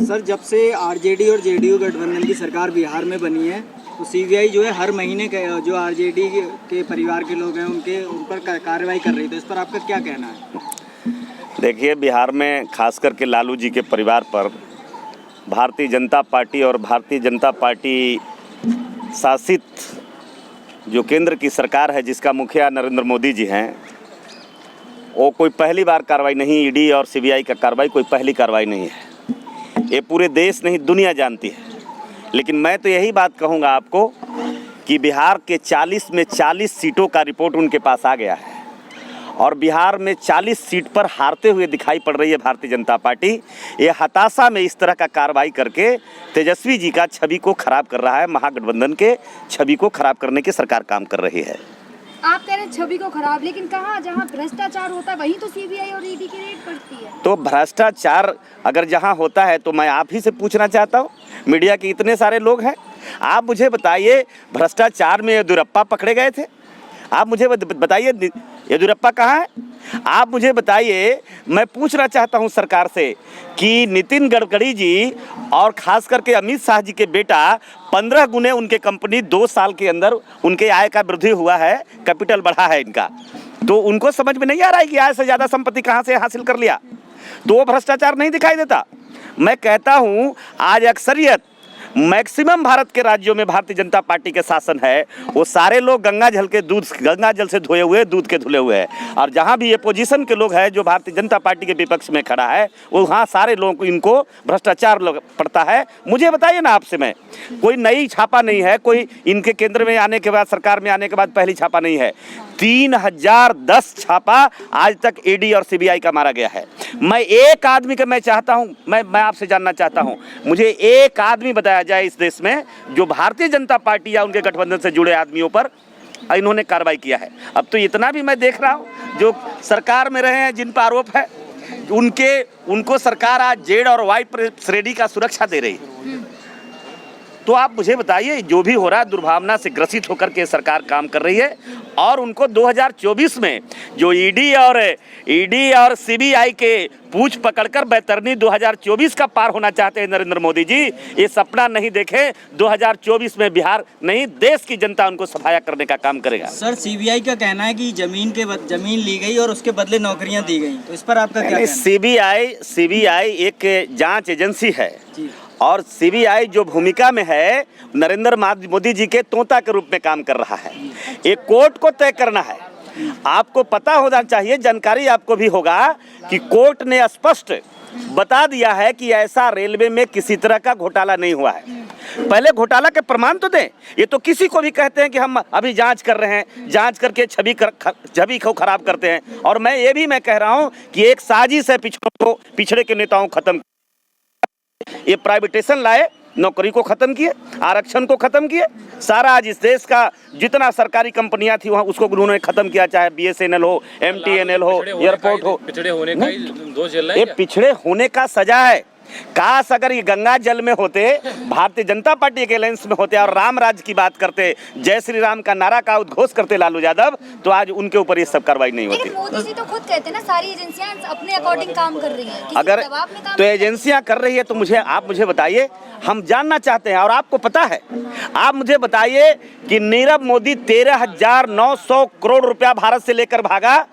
Sir, जब से RJD और जेडीयू गठबंधन की सरकार बिहार में बनी है तो सीबीआई जो है हर महीने जो आरजेडी के परिवार के लोग हैं उन पर कार्रवाई कर रही है, तो इस पर आपका क्या कहना है? देखिए, बिहार में खास करके लालू जी के परिवार पर भारतीय जनता पार्टी और भारतीय जनता पार्टी शासित जो केंद्र की सरकार है, जिसका मुखिया नरेंद्र मोदी जी हैं, वो कोई पहली बार कार्रवाई नहीं, ईडी और सीबीआई का कार्रवाई कोई पहली कार्रवाई नहीं है। ये पूरे देश नहीं दुनिया जानती है। लेकिन मैं तो यही बात कहूँगा आपको कि बिहार के 40 में 40 सीटों का रिपोर्ट उनके पास आ गया है और बिहार में 40 सीट पर हारते हुए दिखाई पड़ रही है भारतीय जनता पार्टी। ये हताशा में इस तरह का कार्रवाई करके तेजस्वी जी का छवि को खराब कर रहा है, महागठबंधन के छवि को खराब करने की सरकार काम कर रही है। आप कह रहे हैं छवि को खराब, लेकिन कहाँ जहाँ भ्रष्टाचार होता है वहीं तो सीबीआई और ईडी की रेड पड़ती है। तो भ्रष्टाचार अगर जहाँ होता है तो मैं आप ही से पूछना चाहता हूँ, मीडिया के इतने सारे लोग हैं, आप मुझे बताइए भ्रष्टाचार में येदियुरप्पा पकड़े गए थे? आप मुझे बताइए येदियुरप्पा कहाँ है? आप मुझे बताइए। मैं पूछना चाहता हूं सरकार से कि नितिन गडकरी जी और खास करके अमित शाह जी के बेटा 15 गुने उनके कंपनी 2 साल के अंदर उनके आय का वृद्धि हुआ है, कैपिटल बढ़ा है इनका, तो उनको समझ में नहीं आ रहा है कि आय से ज़्यादा संपत्ति कहाँ से हासिल कर लिया, तो वो भ्रष्टाचार नहीं दिखाई देता। मैं कहता हूँ आज अक्सरियत मैक्सिमम भारत के राज्यों में भारतीय जनता पार्टी के शासन है, वो सारे लोग गंगा जल से धोए हुए, दूध के धुले हुए हैं। और जहाँ भी अपोजिशन के लोग हैं जो भारतीय जनता पार्टी के विपक्ष में खड़ा है, वो वहाँ सारे लोगों को इनको भ्रष्टाचार पड़ता है। मुझे बताइए ना आपसे, मैं कोई नई छापा नहीं है, कोई इनके केंद्र में आने के बाद, सरकार में आने के बाद पहली छापा नहीं है। 3010 छापा आज तक ईडी और सीबीआई का मारा गया है। मैं एक आदमी का मैं चाहता हूं, मैं आपसे जानना चाहता हूं, मुझे एक आदमी बताया जाए इस देश में जो भारतीय जनता पार्टी या उनके गठबंधन से जुड़े आदमियों पर इन्होंने कार्रवाई किया है। अब तो इतना भी मैं देख रहा हूं जो सरकार में रहे हैं, जिन पर आरोप है, उनको सरकार आज जेड और वाई श्रेणी का सुरक्षा दे रही है। तो आप मुझे बताइए, जो भी हो रहा है दुर्भावना से ग्रसित होकर के सरकार काम कर रही है और उनको 2024 में जो ईडी और सीबीआई के पूछ पकड़कर बैतरनी 2024 का पार होना चाहते हैं नरेंद्र मोदी जी, ये सपना नहीं देखें। 2024 में बिहार नहीं, देश की जनता उनको सफाया करने का काम करेगा। सर, सीबीआई का कहना है कि जमीन ली गई और उसके बदले नौकरियां दी गई, तो इस पर आपका क्या कहना है? सीबीआई एक जांच एजेंसी है और सीबीआई जो भूमिका में है नरेंद्र मोदी जी के तोता के रूप में काम कर रहा है। एक कोर्ट को तय करना है। आपको पता होना चाहिए, जानकारी आपको भी होगा कि कोर्ट ने स्पष्ट बता दिया है कि ऐसा रेलवे में किसी तरह का घोटाला नहीं हुआ है। पहले घोटाला के प्रमाण तो दें। ये तो किसी को भी कहते हैं कि हम अभी जांच कर रहे हैं, जांच करके छवि को खराब करते हैं। और मैं कह रहा हूं कि एक साजिश है पिछड़े के नेताओं को खत्म। ये प्राइवेटेशन लाए, नौकरी को खत्म किए, आरक्षण को खत्म किए, सारा आज इस देश का जितना सरकारी कंपनियां थी वहां उसको उन्होंने खत्म किया, चाहे बीएसएनएल हो, एमटीएनएल हो, एयरपोर्ट हो। पिछड़े होने का दोष झेल रहे हैं। ये पिछड़े होने का सजा है। काश अगर ये गंगा जल में होते, भारतीय जनता पार्टी के अलायंस में होते और राम राज्य की बात करते, जय श्री राम का नारा का उद्घोष करते लालू यादव, तो आज उनके ऊपर ये सब कार्रवाई नहीं होती। मोदी जी तो खुद कहते हैं ना, सारी एजेंसियां अपने अकॉर्डिंग काम कर रही हैं। अगर तो एजेंसियां कर रही है तो आप मुझे बताइए, हम जानना चाहते हैं। और आपको पता है, आप मुझे बताइए कि नीरव मोदी 13,900 करोड़ रुपया भारत से लेकर भागा,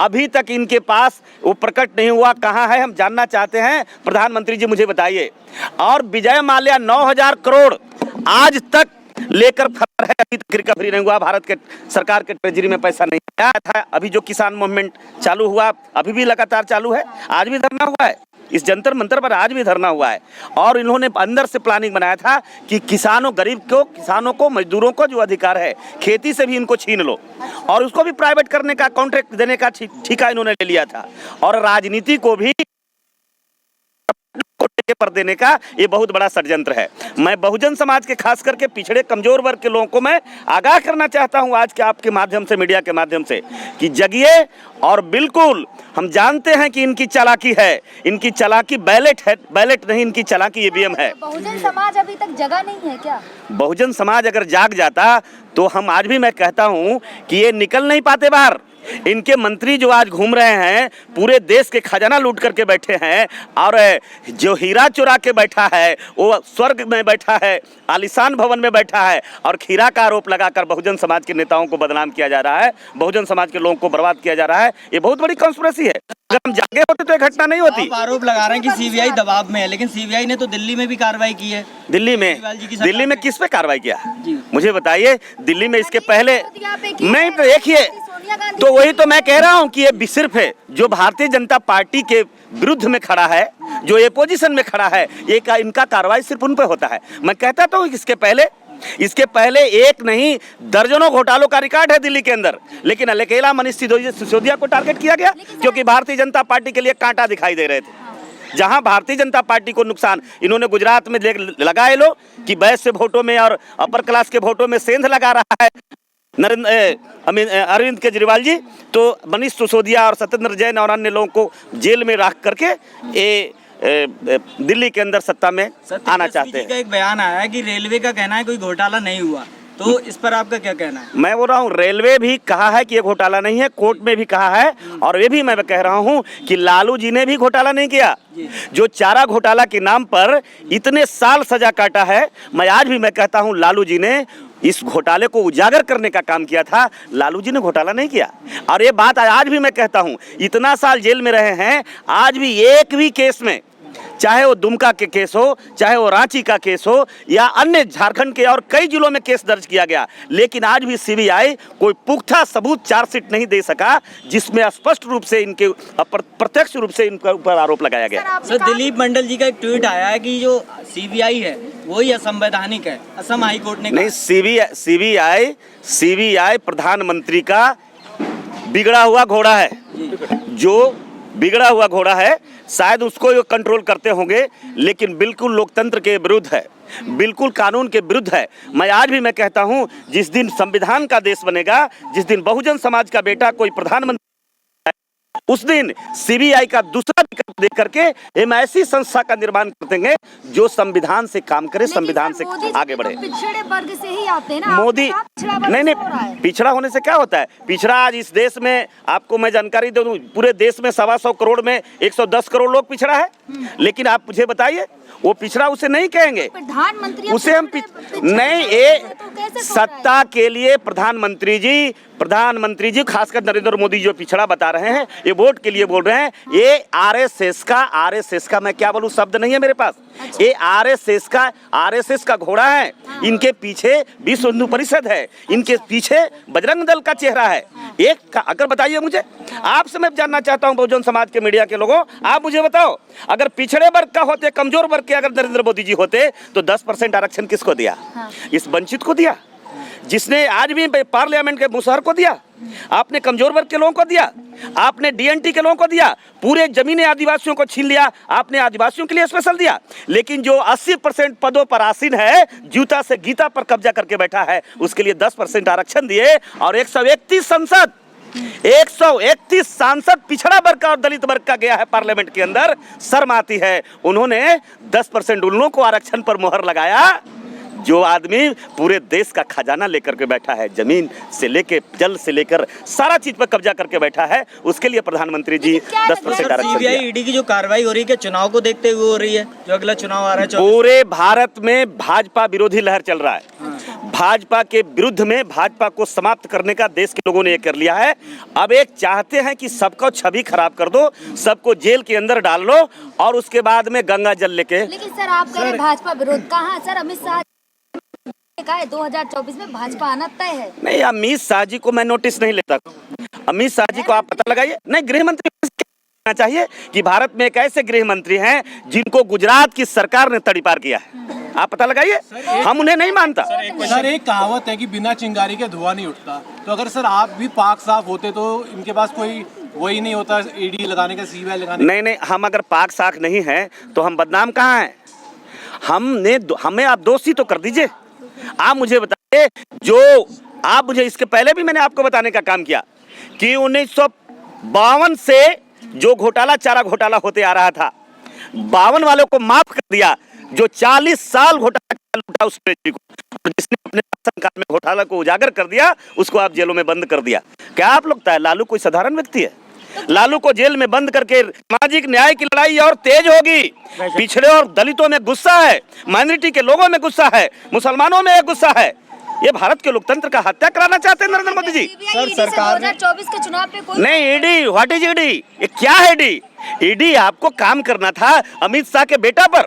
अभी तक इनके पास वो प्रकट नहीं हुआ, कहाँ है, हम जानना चाहते हैं। प्रधानमंत्री जी मुझे बताइए। और विजय माल्या 9,000 करोड़ आज तक लेकर फरार है, अभी तक रिकवरी नहीं हुआ, भारत के सरकार के ट्रेजरी में पैसा नहीं आया था। अभी जो किसान मूवमेंट चालू हुआ, अभी भी लगातार चालू है, आज भी धरना हुआ है, इस जंतर मंतर पर आज भी धरना हुआ है। और इन्होंने अंदर से प्लानिंग बनाया था कि किसानों को, मजदूरों को जो अधिकार है खेती से भी इनको छीन लो और उसको भी प्राइवेट करने का, कॉन्ट्रैक्ट देने का ठेका इन्होंने ले लिया था। और राजनीति को भी पर देने का ये बहुत बड़ा षड्यंत्र है। मैं बहुजन समाज के, खास करके पिछड़े कमजोर वर्ग के लोगों को मैं आगाह करना चाहता हूं आज के आपके माध्यम से, मीडिया के माध्यम से, कि जगिए। और बिल्कुल हम जानते हैं कि इनकी चालाकी है, इनकी चालाकी बैलेट है, बैलेट नहीं, इनकी चालाकी ईवीएम है। बहुजन समाज अभी तक जगा नहीं है क्या? बहुजन समाज अगर जाग जाता तो हम आज भी मैं कहता हूं कि ये निकल नहीं पाते बाहर। इनके मंत्री जो आज घूम रहे हैं पूरे देश के खजाना लूट करके बैठे हैं, और जो हीरा चुरा के बैठा है वो स्वर्ग में बैठा है, आलिशान भवन में बैठा है, और खीरा का आरोप लगाकर बहुजन समाज के नेताओं को बदनाम किया जा रहा है, बहुजन समाज के लोगों को बर्बाद किया जा रहा है। ये बहुत बड़ी कॉन्स्पिरेसी है। अगर हम जागे होते तो ये घटना नहीं होती। आप आरोप लगा रहे हैं कि सीबीआई दबाव में है, लेकिन सीबीआई ने तो दिल्ली में भी कार्रवाई की है। दिल्ली में किस पे कार्रवाई किया जी। मुझे बताइए। दिल्ली में इसके पहले नहीं, तो देखिए, तो वही तो मैं कह रहा हूं कि ये सिर्फ है जो भारतीय जनता पार्टी के विरुद्ध में खड़ा है, जो एपोजिशन में खड़ा है, ये इनका कार्रवाई सिर्फ उन पे होता है। मैं कहता तो इसके पहले एक नहीं दर्जनों घोटालों का रिकॉर्ड है दिल्ली के अंदर, लेकिन अकेला मनीष सिसोदिया को टारगेट किया गया क्योंकि भारतीय जनता पार्टी के लिए कांटा दिखाई दे रहे थे। जहां भारतीय जनता पार्टी को नुकसान इन्होंने गुजरात में लगाए लो कि वैश्य वोटों में और अपर क्लास के वोटों में सेंध लगा रहा है अरविंद केजरीवाल जी, तो मनीष सिसोदिया और सत्येंद्र जैन और अन्य लोगों को जेल में रख करके ये दिल्ली के अंदर सत्ता में आना चाहते हैं। एक बयान आया है कि रेलवे का कहना है कोई घोटाला नहीं हुआ, तो इस पर आपका क्या कहना है? मैं बोल रहा हूँ रेलवे भी कहा है कि ये घोटाला नहीं है, कोर्ट में भी कहा है, और ये भी मैं कह रहा हूँ कि लालू जी ने भी घोटाला नहीं किया। जो चारा घोटाला के नाम पर इतने साल सजा काटा है, मैं आज भी मैं कहता हूँ लालू जी ने इस घोटाले को उजागर करने का काम किया था। लालू जी ने घोटाला नहीं किया। और ये बात आज भी मैं कहता हूँ, इतना साल जेल में रहे हैं, आज भी एक भी केस में, चाहे वो दुमका के केस हो, चाहे वो रांची का केस हो, या अन्य झारखंड के और कई जिलों में केस दर्ज किया गया, लेकिन आज भी सीबीआई कोई पुख्ता सबूत चार्जशीट नहीं दे सका जिसमें स्पष्ट रूप से इनके प्रत्यक्ष रूप से इनके ऊपर आरोप लगाया गया। सर, दिलीप मंडल जी का एक ट्वीट आया है कि जो सीबीआई है वही असंवैधानिक है। असम हाई कोर्ट ने नहीं, सीबीआई प्रधानमंत्री का बिगड़ा हुआ घोड़ा है। जो बिगड़ा हुआ घोड़ा है, शायद उसको ये कंट्रोल करते होंगे, लेकिन बिल्कुल लोकतंत्र के विरुद्ध है, बिल्कुल कानून के विरुद्ध है। मैं आज भी मैं कहता हूं, जिस दिन संविधान का देश बनेगा, जिस दिन बहुजन समाज का बेटा कोई प्रधानमंत्री, उस दिन सीबीआई का दूसरा विकल्प देकर के हम ऐसी संस्था का निर्माण कर देंगे जो संविधान से काम करे, संविधान से आगे बढ़े। पिछड़े वर्ग से ही आते हैं ना मोदी नहीं, पिछड़ा होने से क्या होता है? पिछड़ा आज इस देश में आपको मैं जानकारी दे दूं, पूरे देश में 125 करोड़ में 110 करोड़ लोग पिछड़ा है, लेकिन आप मुझे बताइए वो पिछड़ा उसे नहीं कहेंगे, प्रधानमंत्री उसे हम नहीं, ये सत्ता के लिए प्रधानमंत्री जी खासकर नरेंद्र मोदी जो पिछड़ा बता रहे हैं, ये वोट के लिए बोल रहे हैं। ये आरएसएस का मैं क्या बोलूं, शब्द नहीं है मेरे पास। ये आरएसएस का घोड़ा है। इनके पीछे विश्व हिंदू परिषद है, इनके पीछे बजरंग दल का चेहरा है। एक अगर बताइए मुझे, आपसे मैं जानना चाहता हूं बहुजन समाज के मीडिया के लोगों, आप मुझे बताओ, अगर पिछड़े वर्ग का होते, कमजोर वर्ग के अगर नरेंद्र मोदी जी होते तो 10% आरक्षण किसको दिया? इस वंचित को दिया, जिसने आज भी पार्लियामेंट के मुसहर को दिया, आपने कमजोर वर्ग के लोगों को दिया, आपने डीएनटी के लोगों को दिया, पूरे जमीनें आदिवासियों को छीन लिया, आपने आदिवासियों के लिए स्पेशल दिया। लेकिन जो 80% पदों पर आसीन है, जूता से गीता पर कब्जा करके बैठा है, उसके लिए 10% आरक्षण दिए, और 131 सांसद पिछड़ा वर्ग का और दलित वर्ग का गया है पार्लियामेंट के अंदर। शर्म आती है, उन्होंने 10% उन लोगों को आरक्षण पर मोहर लगाया जो आदमी पूरे देश का खजाना लेकर के बैठा है, जमीन से लेकर जल से लेकर सारा चीज पर कब्जा करके बैठा है, उसके लिए प्रधानमंत्री जी 10% आरक्षण दिया। सीबीआई ईडी की जो कार्रवाई हो रही है, क्या चुनाव को देखते हुए हो रही है? जो अगला चुनाव आ रहा है, पूरे भारत में भाजपा विरोधी लहर चल रहा है। भाजपा के विरुद्ध में, भाजपा को समाप्त करने का देश के लोगों ने ये कर लिया है। अब एक चाहते हैं कि सबको छवि खराब कर दो, सबको जेल के अंदर डाल लो, और उसके बाद में गंगा जल लेके। लेकिन सर आप कह रहे भाजपा विरोध, कहाँ सर? अमित शाह 2024 में भाजपा आना तय है। नहीं, अमित शाह जी को मैं नोटिस नहीं लेता। अमित शाह जी को आप पता लगाइए। नहीं, गृह मंत्री कहना चाहिए कि भारत में एक ऐसे गृह मंत्री हैं जिनको गुजरात की सरकार ने तड़ीपार किया है। आप पता लगाइए, हम उन्हें नहीं मानता। सर, एक कहावत है कि बिना चिंगारी के धुआं नहीं उठता, तो अगर सर आप भी पाक साफ होते तो इनके पास कोई वही नहीं होता ईडी लगाने का, सीबीआई लगाने का। नहीं, हम अगर पाक साफ नहीं हैं तो हम बदनाम कहाँ हैं? हमें आप दोषी तो कर दीजिए। आप मुझे बताइए, जो आप मुझे इसके पहले भी मैंने आपको बताने का काम किया कि 1952 से जो घोटाला, चारा घोटाला होते आ रहा था, 52 वालों को माफ कर दिया, जो 40 साल घोटाला लूटा उस को, जिसने अपने शासन काल में घोटाला को उजागर कर दिया, उसको आप जेलों में बंद कर दिया। क्या आप लगता है लालू कोई साधारण व्यक्ति है? लालू को जेल में बंद करके सामाजिक न्याय की लड़ाई और तेज होगी। पिछड़े और दलितों में गुस्सा है, माइनॉरिटी के लोगों में गुस्सा है, मुसलमानों में गुस्सा है। ये भारत के लोकतंत्र का हत्या कराना चाहते हैं नरेंद्र मोदी जी। सर सरकार 2024 के चुनाव पे कोई नहीं, ईडी, व्हाट इज ईडी? ये क्या है ईडी? ईडी आपको काम करना था अमित शाह के बेटा पर,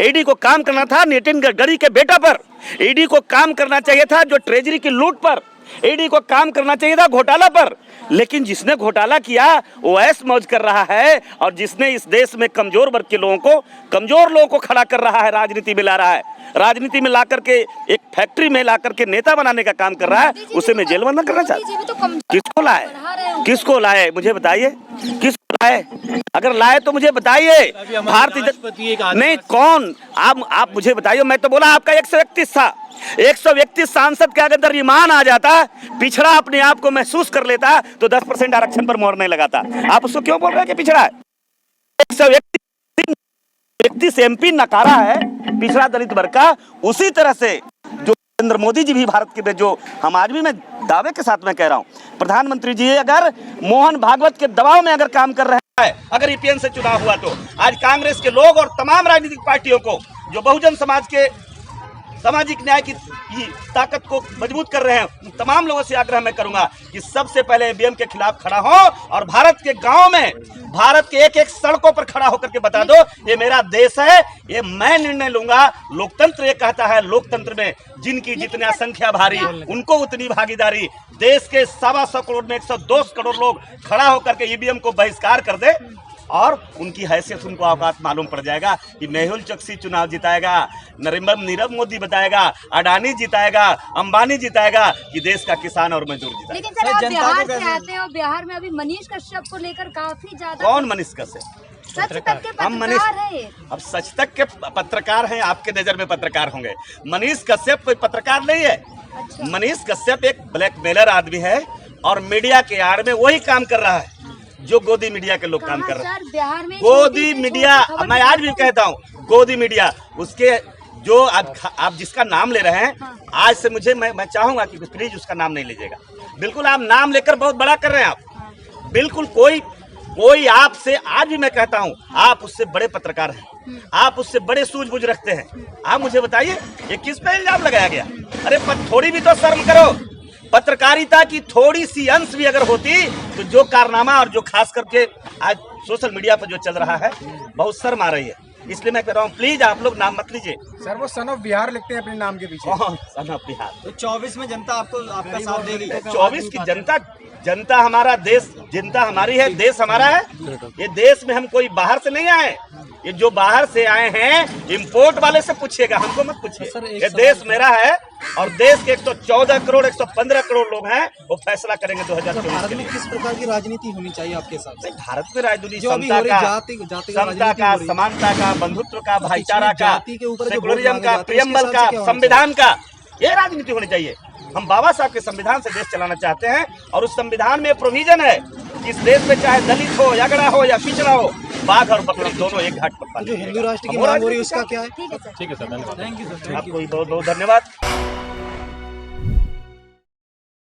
ईडी को काम करना था नितिन गडकरी के बेटा पर, ईडी को काम करना चाहिए था जो ट्रेजरी की लूट पर, ईडी को काम करना चाहिए था घोटाला पर। लेकिन जिसने घोटाला किया वो ऐश मौज कर रहा है, और जिसने इस देश में कमजोर वर्ग के लोगों को, कमजोर लोगों को खड़ा कर रहा है, राजनीति में ला रहा है, राजनीति में ला करके एक फैक्ट्री में ला करके नेता बनाने का काम कर रहा है, उसे मैं जेल बंद करना चाहता हूँ। किसको लाए? किसको लाए मुझे बताइए, किसको लाए? अगर लाए तो मुझे बताइए। भारतीय नहीं, कौन? आप मुझे बताइए। मैं तो बोला आपका 131 था, 131 सांसद के अगर ईमान आ जाता, पिछड़ा अपने आप को महसूस कर लेता, तो 10% आरक्षण पर मोहर नहीं लगाता। आप उसको क्यों बोल रहे हैं कि पिछड़ा है? 131 MP नकारा है पिछड़ा दलित वर्ग का। उसी तरह से जो नरेंद्र मोदी जी भी भारत के, जो हम आज भी मैं दावे के साथ में कह रहा हूं, प्रधानमंत्री जी अगर मोहन भागवत के दबाव में अगर काम कर रहे हैं, अगर ईपीएन से चुनाव हुआ, तो आज कांग्रेस के लोग और तमाम राजनीतिक पार्टियों को जो बहुजन समाज के सामाजिक न्याय की ताकत को मजबूत कर रहे हैं, तमाम लोगों से आग्रह मैं करूंगा कि सबसे पहले ईवीएम के खिलाफ खड़ा हो, और भारत के गांव में, भारत के एक एक सड़कों पर खड़ा होकर के बता दो ये मेरा देश है, ये मैं निर्णय लूंगा। लोकतंत्र ये कहता है, लोकतंत्र में जिनकी जितनी संख्या भारी उनको उतनी भागीदारी। देश के 125 करोड़ में 102 करोड़ लोग खड़ा होकर के ईवीएम को बहिष्कार कर दे, और उनकी हैसियत, उनको औकात मालूम पड़ जाएगा कि मेहुल चोकसी चुनाव जिताएगा, नीरव मोदी बताएगा, अडानी जिताएगा, अंबानी जिताएगा, कि देश का किसान और मजदूर जिताएगा। लेकिन सर आप बिहार से आते हैं, और बिहार में अभी मनीष कश्यप को लेकर काफी ज्यादा। कौन मनीष कश्यप? सच तक के हम मनीष, पत्रकार हैं। अब सच तक के पत्रकार हैं, आपके नजर में पत्रकार होंगे। मनीष कश्यप कोई पत्रकार नहीं है। अच्छा। मनीष कश्यप एक ब्लैकमेलर आदमी है, और मीडिया के आड़ में वही काम कर रहा है जो गोदी मीडिया के लोग काम कर रहे हैं। बिहार में गोदी मीडिया, मैं आज भी कहता हूँ, गोदी मीडिया, उसके जो आप जिसका नाम ले रहे हैं, आज से मैं चाहूंगा कि प्लीज उसका नाम नहीं लीजिएगा। बिल्कुल आप नाम लेकर बहुत बड़ा कर रहे हैं आप। बिल्कुल कोई आपसे, आज भी मैं कहता हूँ, आप उससे बड़े पत्रकार हैं, आप उससे बड़े सूझबूझ रखते हैं। आप मुझे बताइए ये किस पे इल्जाम लगाया गया? अरे थोड़ी भी तो शर्म करो। पत्रकारिता की थोड़ी सी अंश भी अगर होती, तो जो कारनामा और जो खास करके आज सोशल मीडिया पर जो चल रहा है, बहुत शर्म आ रही है। इसलिए मैं कह रहा हूँ, प्लीज आप लोग नाम मत लीजिए। सर वो सन ऑफ बिहार लिखते हैं अपने नाम के पीछे। Son of Bihar. तो 24 में जनता आपका साथ देगी। 24 की जनता हमारा देश, जनता हमारी है, देश हमारा है। ये देश में हम कोई बाहर से नहीं आए, ये जो बाहर से आए हैं इंपोर्ट वाले से पूछिएगा, हमको मत पूछिए। ये देश मेरा है, और देश के 114 करोड़ 115 करोड़ लोग हैं, वो फैसला करेंगे 2024 के लिए। किस प्रकार की राजनीति होनी चाहिए आपके हिसाब से? भारत में राजनीति समता का, समानता का, बंधुत्व का, भाईचारा का, सेकुलरिज्म का, प्रियम्बल का, संविधान का, ये राजनीति होनी चाहिए। हम बाबा साहब के संविधान से देश चलाना चाहते हैं, और उस संविधान में प्रोविजन है कि इस देश में चाहे दलित हो, यागड़ा हो या पिछड़ा हो, बाघ और बकरी दोनों एक घाट पर पाले। जो हिंदू राष्ट्र की मांग हो रही है उसका क्या है? ठीक है सर, धन्यवाद। Thank you sir. आपको बहुत बहुत धन्यवाद।